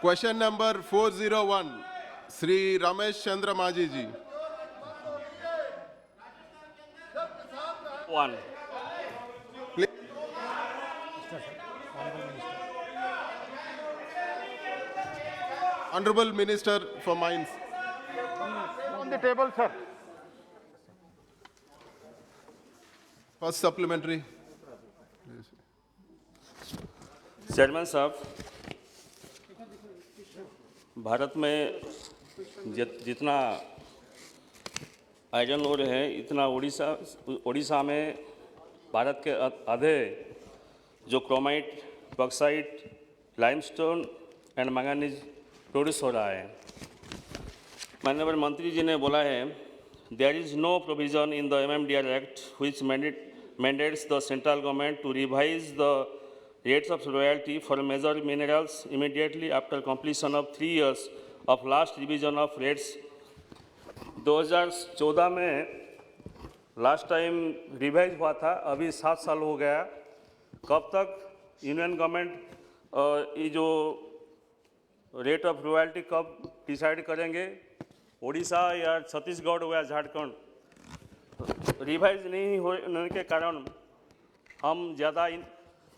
Question number 401, Sri Ramesh Chandra Maji ji. One. Please. Honorable Minister for Mines. On the table, sir. First supplementary. Chairman साहब, भारत में जितना iron ore है इतना उड़ीसा में भारत के आधे जो chromite, bauxite, limestone and manganese produce हो रहा है। माननीय मंत्री जी ने बोला है there is no provision in the MMDR act which mandates the central government to revise the rates of royalty for major minerals immediately after completion of 3 years of last revision of rates। 2014 में last time revise हुआ था, अभी 7 साल हो गया। कब तक union government ये जो रेट ऑफ रॉयल्टी कब डिसाइड करेंगे? उड़ीसा या छत्तीसगढ़ या झारखंड रिवाइज नहीं होने के कारण हम ज़्यादा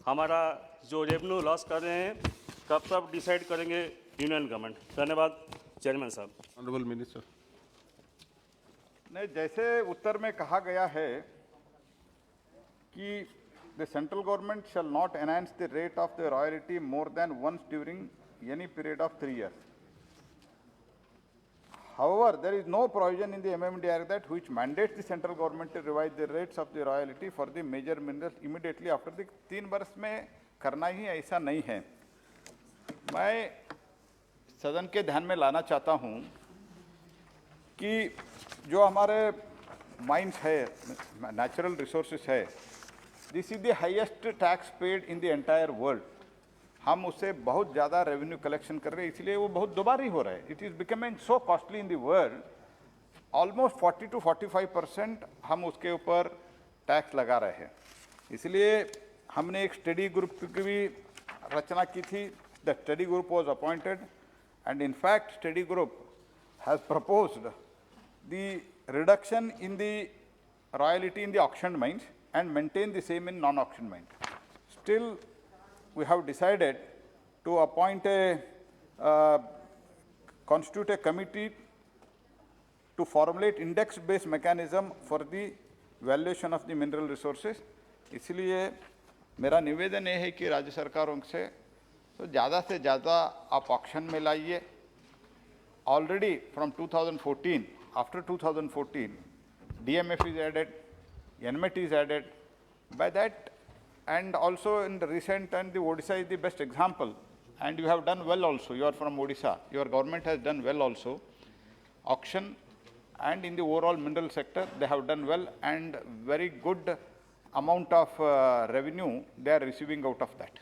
हमारा जो रेवेन्यू लॉस कर रहे हैं, कब तक डिसाइड करेंगे यूनियन गवर्नमेंट? धन्यवाद चेयरमैन साहब। Honorable Minister. नहीं, जैसे उत्तर में कहा गया है कि the central government shall not enhance the rate of the royalty more than once during any period of 3 years। However, there is no provision in the MMDR that which mandates the central government to revise the rates of the royalty for the major minerals immediately after the 3 वर्ष में करना ही ऐसा नहीं है। मैं सदन के ध्यान में लाना चाहता हूं कि जो हमारे माइंस है, नेचुरल रिसोर्सेस है, this is the highest tax paid in the entire world. हम उससे बहुत ज़्यादा रेवेन्यू कलेक्शन कर रहे हैं, इसलिए वो बहुत दुबारी हो रहा है। It is becoming so costly in the world, almost 40 to 45% हम उसके ऊपर टैक्स लगा रहे हैं। इसलिए हमने एक स्टडी ग्रुप की भी रचना की थी। The study group was appointed and in fact study group has proposed the reduction in the royalty in the auction mines and maintain the same in non auction mines. Still we have decided to appoint constitute a committee to formulate index-based mechanism for the valuation of the mineral resources। इसलिए मेरा निवेदन ये है कि राज्य सरकारों से तो ज़्यादा से ज़्यादा आप ऑक्शन में लाइए। Already from 2014, after 2014, DMF is added, NMET is added. By that, and also in the recent and the Odisha is the best example, and you have done well also. You are from Odisha. Your government has done well also. Auction and in the overall mineral sector, they have done well, and very good amount of revenue they are receiving out of that.